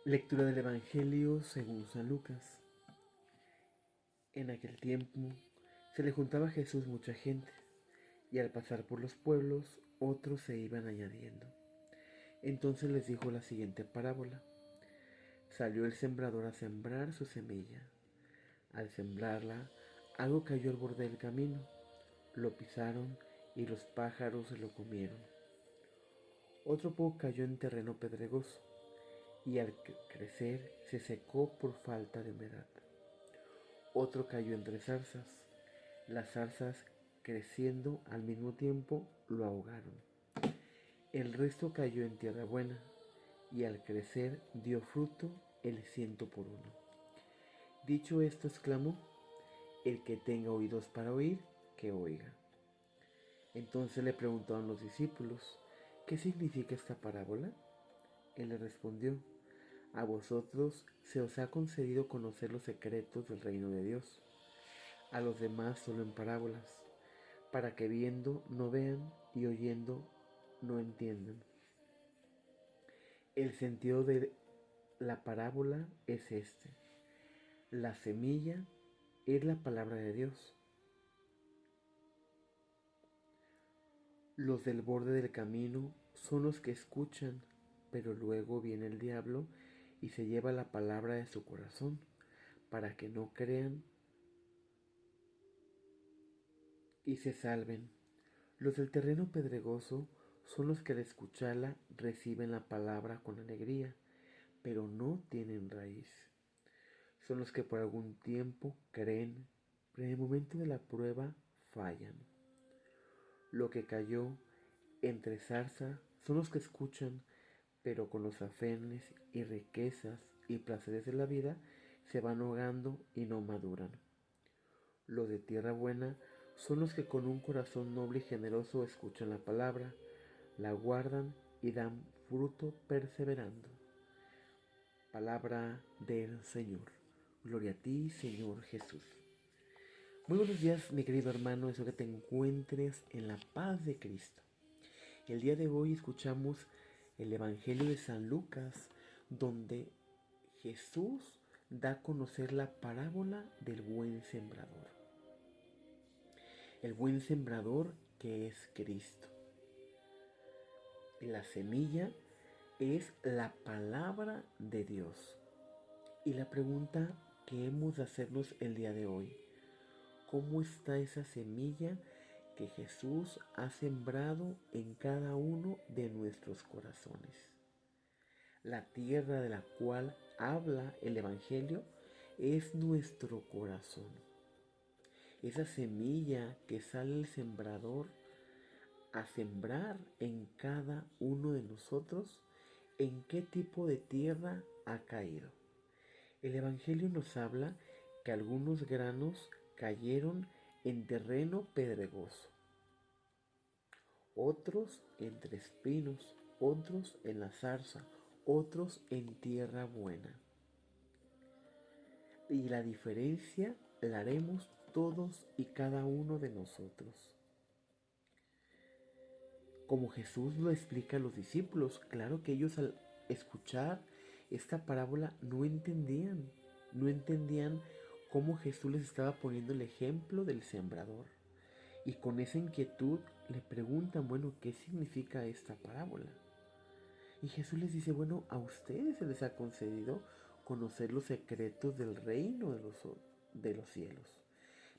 Lectura del Evangelio según San Lucas. En aquel tiempo se le juntaba a Jesús mucha gente, y al pasar por los pueblos otros se iban añadiendo. Entonces les dijo la siguiente parábola. Salió el sembrador a sembrar su semilla. Al sembrarla, algo cayó al borde del camino. Lo pisaron y los pájaros se lo comieron. Otro poco cayó en terreno pedregoso, y al crecer se secó por falta de humedad. Otro cayó entre zarzas. Las zarzas, creciendo al mismo tiempo, lo ahogaron. El resto cayó en tierra buena, y al crecer dio fruto el 100 por 1. Dicho esto, exclamó: el que tenga oídos para oír, que oiga. Entonces le preguntaron los discípulos: ¿qué significa esta parábola? Él le respondió: a vosotros se os ha concedido conocer los secretos del reino de Dios, a los demás solo en parábolas, para que viendo no vean y oyendo no entiendan. El sentido de la parábola es este: la semilla es la palabra de Dios. Los del borde del camino son los que escuchan, pero luego viene el diablo y se lleva la palabra de su corazón, para que no crean y se salven. Los del terreno pedregoso son los que al escucharla reciben la palabra con alegría, pero no tienen raíz. Son los que por algún tiempo creen, pero en el momento de la prueba fallan. Lo que cayó entre zarza son los que escuchan, pero con los afanes y riquezas y placeres de la vida se van ahogando y no maduran. Los de tierra buena son los que con un corazón noble y generoso escuchan la palabra, la guardan y dan fruto perseverando. Palabra del Señor. Gloria a ti, Señor Jesús. Muy buenos días, mi querido hermano. Deseo que te encuentres en la paz de Cristo. El día de hoy escuchamos el Evangelio de San Lucas, donde Jesús da a conocer la parábola del buen sembrador. El buen sembrador, que es Cristo. La semilla es la palabra de Dios. Y la pregunta que hemos de hacernos el día de hoy: ¿cómo está esa semilla que Jesús ha sembrado en cada uno de nuestros corazones? La tierra de la cual habla el Evangelio es nuestro corazón. Esa semilla que sale el sembrador a sembrar en cada uno de nosotros, ¿en qué tipo de tierra ha caído? El Evangelio nos habla que algunos granos cayeron en terreno pedregoso, otros entre espinos, otros en la zarza, otros en tierra buena. Y la diferencia la haremos todos y cada uno de nosotros. Como Jesús lo explica a los discípulos, claro que ellos al escuchar esta parábola no entendían cómo Jesús les estaba poniendo el ejemplo del sembrador. Y con esa inquietud le preguntan, bueno, ¿qué significa esta parábola? Y Jesús les dice, bueno, a ustedes se les ha concedido conocer los secretos del reino de los cielos.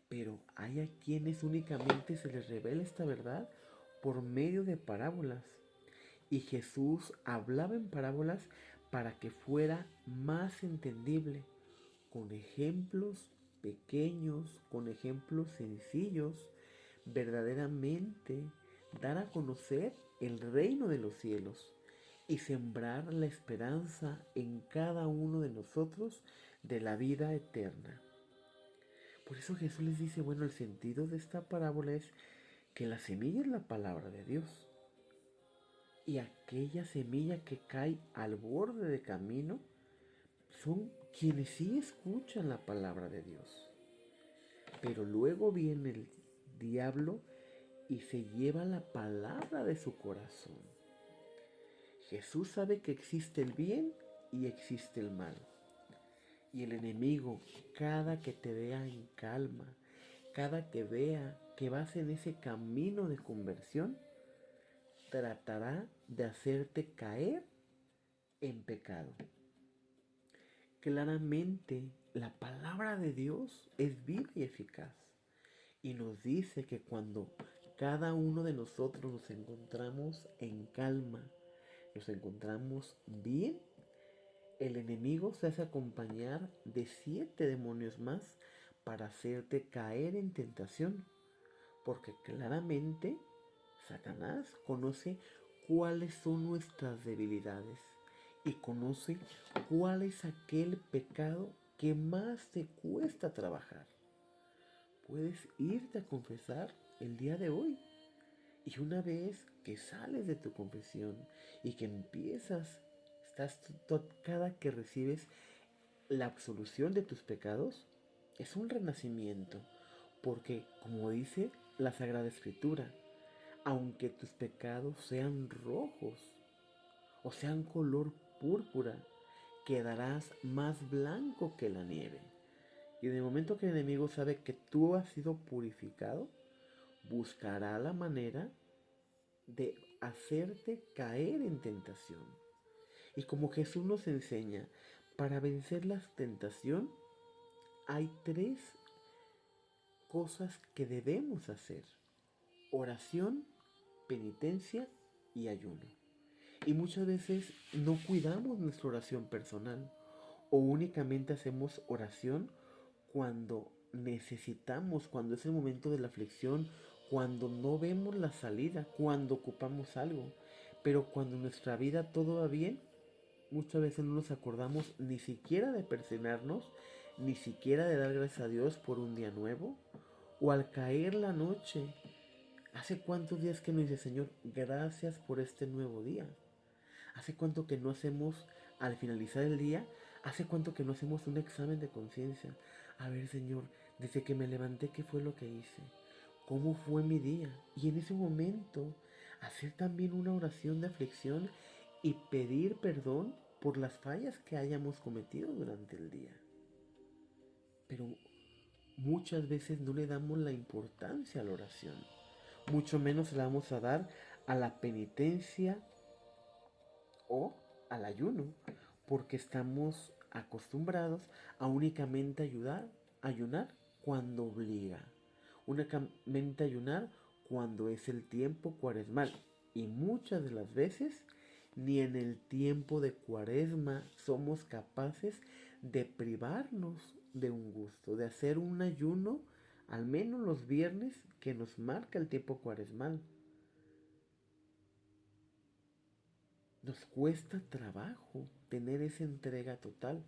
Pero hay a quienes únicamente se les revela esta verdad por medio de parábolas. Y Jesús hablaba en parábolas para que fuera más entendible, con ejemplos pequeños, con ejemplos sencillos, verdaderamente dar a conocer el reino de los cielos y sembrar la esperanza en cada uno de nosotros de la vida eterna. Por eso Jesús les dice, bueno, el sentido de esta parábola es que la semilla es la palabra de Dios. Y aquella semilla que cae al borde del camino son quienes sí escuchan la palabra de Dios. Pero luego viene el diablo y se lleva la palabra de su corazón. Jesús sabe que existe el bien y existe el mal. Y el enemigo, cada que te vea en calma, cada que vea que vas en ese camino de conversión, tratará de hacerte caer en pecado. Claramente, la palabra de Dios es viva y eficaz. Y nos dice que cuando cada uno de nosotros nos encontramos en calma, nos encontramos bien, el enemigo se hace acompañar de 7 demonios más para hacerte caer en tentación. Porque claramente Satanás conoce cuáles son nuestras debilidades y conoce cuál es aquel pecado que más te cuesta trabajar. Puedes irte a confesar el día de hoy. Y una vez que sales de tu confesión y que empiezas, estás cada que recibes la absolución de tus pecados, es un renacimiento. Porque, como dice la Sagrada Escritura, aunque tus pecados sean rojos o sean color púrpura, quedarás más blanco que la nieve. Y en el momento que el enemigo sabe que tú has sido purificado, buscará la manera de hacerte caer en tentación. Y como Jesús nos enseña, para vencer la tentación hay 3 cosas que debemos hacer: oración, penitencia y ayuno. Y muchas veces no cuidamos nuestra oración personal o únicamente hacemos oración cuando necesitamos, cuando es el momento de la aflicción, cuando no vemos la salida, cuando ocupamos algo. Pero cuando en nuestra vida todo va bien, muchas veces no nos acordamos ni siquiera de persignarnos, ni siquiera de dar gracias a Dios por un día nuevo, o al caer la noche. ¿Hace cuántos días que nos dice, Señor, gracias por este nuevo día? ¿Hace cuánto que no hacemos, al finalizar el día, hace cuánto que no hacemos un examen de conciencia? A ver, Señor, desde que me levanté, ¿qué fue lo que hice? ¿Cómo fue mi día? Y en ese momento, hacer también una oración de aflicción y pedir perdón por las fallas que hayamos cometido durante el día. Pero muchas veces no le damos la importancia a la oración. Mucho menos la vamos a dar a la penitencia o al ayuno, porque estamos acostumbrados a únicamente ayunar cuando obliga, únicamente ayunar cuando es el tiempo cuaresmal. Y muchas de las veces ni en el tiempo de cuaresma somos capaces de privarnos de un gusto, de hacer un ayuno, al menos los viernes que nos marca el tiempo cuaresmal. Nos cuesta trabajo tener esa entrega total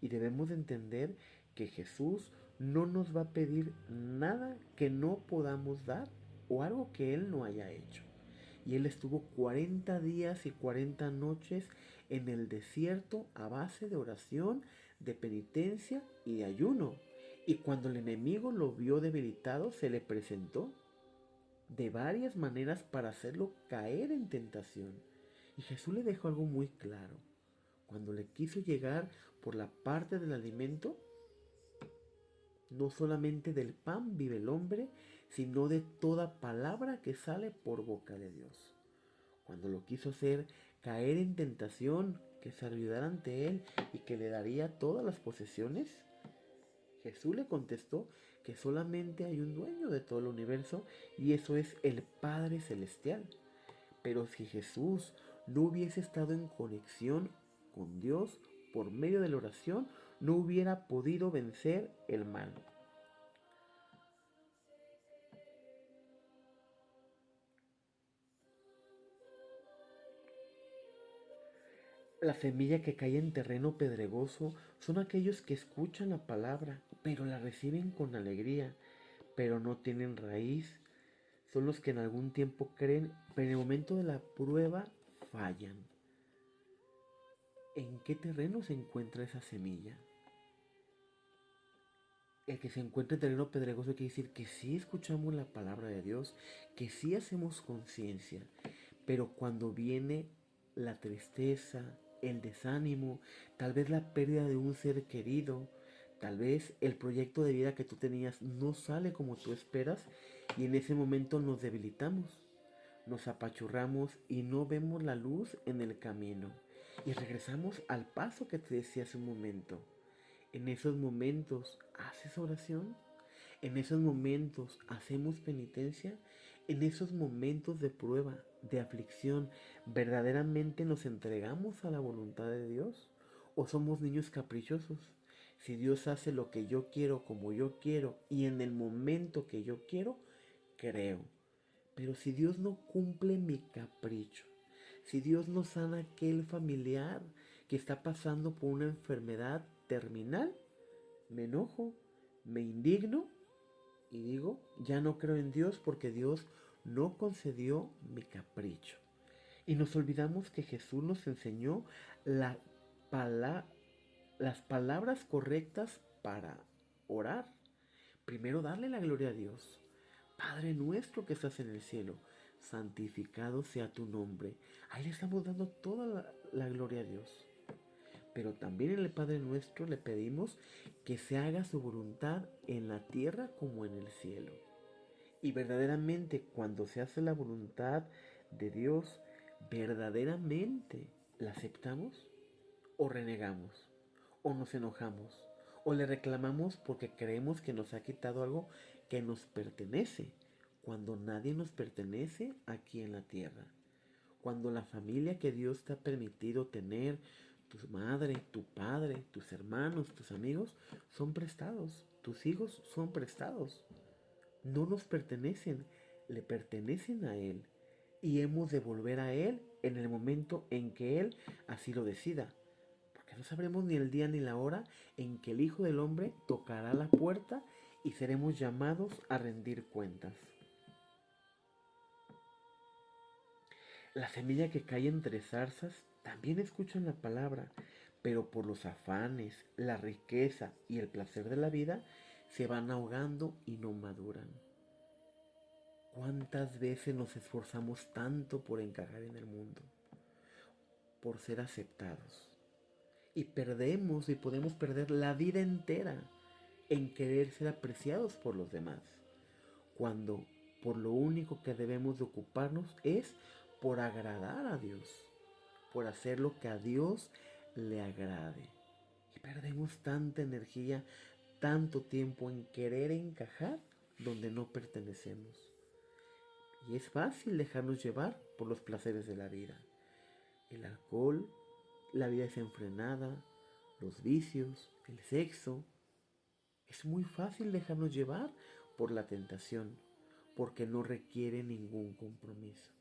y debemos de entender que Jesús no nos va a pedir nada que no podamos dar o algo que Él no haya hecho. Y Él estuvo 40 días y 40 noches en el desierto a base de oración, de penitencia y de ayuno. Y cuando el enemigo lo vio debilitado, se le presentó de varias maneras para hacerlo caer en tentación. Y Jesús le dejó algo muy claro. Cuando le quiso llegar por la parte del alimento, no solamente del pan vive el hombre, sino de toda palabra que sale por boca de Dios. Cuando lo quiso hacer caer en tentación, que se olvidara ante él y que le daría todas las posesiones, Jesús le contestó que solamente hay un dueño de todo el universo y eso es el Padre Celestial. Pero si Jesús no hubiese estado en conexión con Dios por medio de la oración, no hubiera podido vencer el mal. La semilla que cae en terreno pedregoso son aquellos que escuchan la palabra, pero la reciben con alegría, pero no tienen raíz. Son los que en algún tiempo creen, pero en el momento de la prueba fallan. ¿En qué terreno se encuentra esa semilla? El que se encuentra en terreno pedregoso quiere decir que sí escuchamos la palabra de Dios, que sí hacemos conciencia, pero cuando viene la tristeza, el desánimo, tal vez la pérdida de un ser querido, tal vez el proyecto de vida que tú tenías no sale como tú esperas y en ese momento nos debilitamos, nos apachurramos y no vemos la luz en el camino. Y regresamos al paso que te decía hace un momento. En esos momentos, ¿haces oración? En esos momentos, ¿hacemos penitencia? En esos momentos de prueba, de aflicción, ¿verdaderamente nos entregamos a la voluntad de Dios? ¿O somos niños caprichosos? Si Dios hace lo que yo quiero, como yo quiero y en el momento que yo quiero, creo. Pero si Dios no cumple mi capricho, si Dios no sana a aquel familiar que está pasando por una enfermedad terminal, me enojo, me indigno y digo, ya no creo en Dios porque Dios no concedió mi capricho. Y nos olvidamos que Jesús nos enseñó la pala- las palabras correctas para orar. Primero darle la gloria a Dios. Padre nuestro que estás en el cielo, santificado sea tu nombre. Ahí le estamos dando toda la gloria a Dios. Pero también en el Padre nuestro le pedimos que se haga su voluntad en la tierra como en el cielo. Y verdaderamente cuando se hace la voluntad de Dios, verdaderamente la aceptamos o renegamos o nos enojamos o le reclamamos porque creemos que nos ha quitado algo que nos pertenece, cuando nadie nos pertenece aquí en la tierra. Cuando la familia que Dios te ha permitido tener, tu madre, tu padre, tus hermanos, tus amigos, son prestados. Tus hijos son prestados. No nos pertenecen, le pertenecen a Él. Y hemos de volver a Él en el momento en que Él así lo decida. Porque no sabremos ni el día ni la hora en que el Hijo del Hombre tocará la puerta y seremos llamados a rendir cuentas. La semilla que cae entre zarzas también escuchan la palabra, pero por los afanes, la riqueza y el placer de la vida se van ahogando y no maduran. ¿Cuántas veces nos esforzamos tanto por encajar en el mundo, por ser aceptados? Y perdemos y podemos perder la vida entera en querer ser apreciados por los demás, cuando por lo único que debemos de ocuparnos es por agradar a Dios, por hacer lo que a Dios le agrade. Y perdemos tanta energía, tanto tiempo en querer encajar donde no pertenecemos. Y es fácil dejarnos llevar por los placeres de la vida. El alcohol, la vida desenfrenada, los vicios, el sexo. Es muy fácil dejarnos llevar por la tentación, porque no requiere ningún compromiso.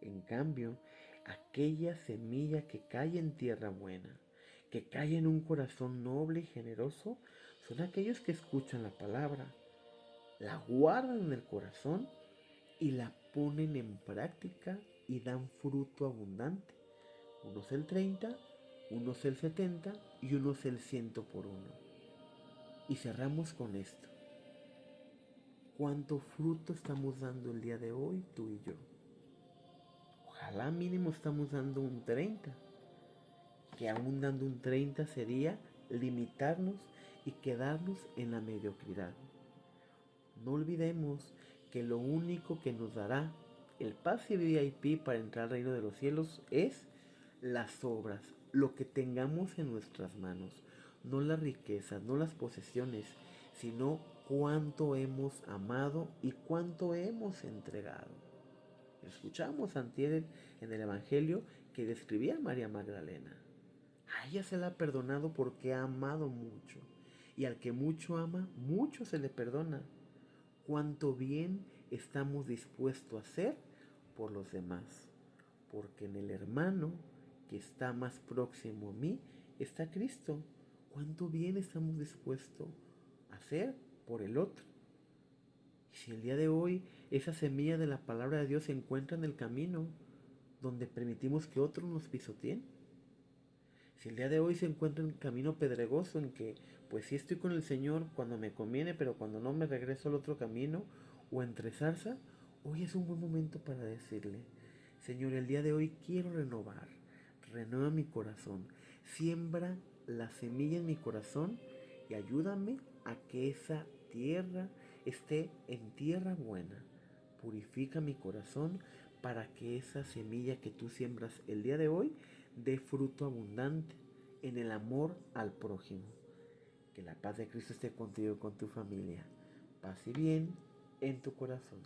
En cambio, aquella semilla que cae en tierra buena, que cae en un corazón noble y generoso, son aquellos que escuchan la palabra, la guardan en el corazón y la ponen en práctica y dan fruto abundante. Unos el 30, unos el 70 y unos el 100 por uno. Y cerramos con esto. ¿Cuánto fruto estamos dando el día de hoy tú y yo? Ojalá mínimo estamos dando un 30. Que aún dando un 30 sería limitarnos y quedarnos en la mediocridad. No olvidemos que lo único que nos dará el pase VIP para entrar al reino de los cielos es las obras, lo que tengamos en nuestras manos, no las riquezas, no las posesiones, sino cuánto hemos amado y cuánto hemos entregado. Escuchamos antier en el Evangelio que describía a María Magdalena. A ella se le ha perdonado porque ha amado mucho. Y al que mucho ama, mucho se le perdona. Cuánto bien estamos dispuestos a hacer por los demás. Porque en el hermano que está más próximo a mí está Cristo. Cuánto bien estamos dispuestos a hacer por el otro. Y si el día de hoy esa semilla de la palabra de Dios se encuentra en el camino donde permitimos que otros nos pisoteen, si el día de hoy se encuentra en camino pedregoso en que pues sí estoy con el Señor cuando me conviene, pero cuando no me regreso al otro camino, o entre zarza, hoy es un buen momento para decirle, Señor, el día de hoy quiero renovar, renueva mi corazón, siembra la semilla en mi corazón y ayúdame a que esa tierra esté en tierra buena. Purifica mi corazón para que esa semilla que tú siembras el día de hoy dé fruto abundante en el amor al prójimo. Que la paz de Cristo esté contigo y con tu familia. Paz y bien en tu corazón.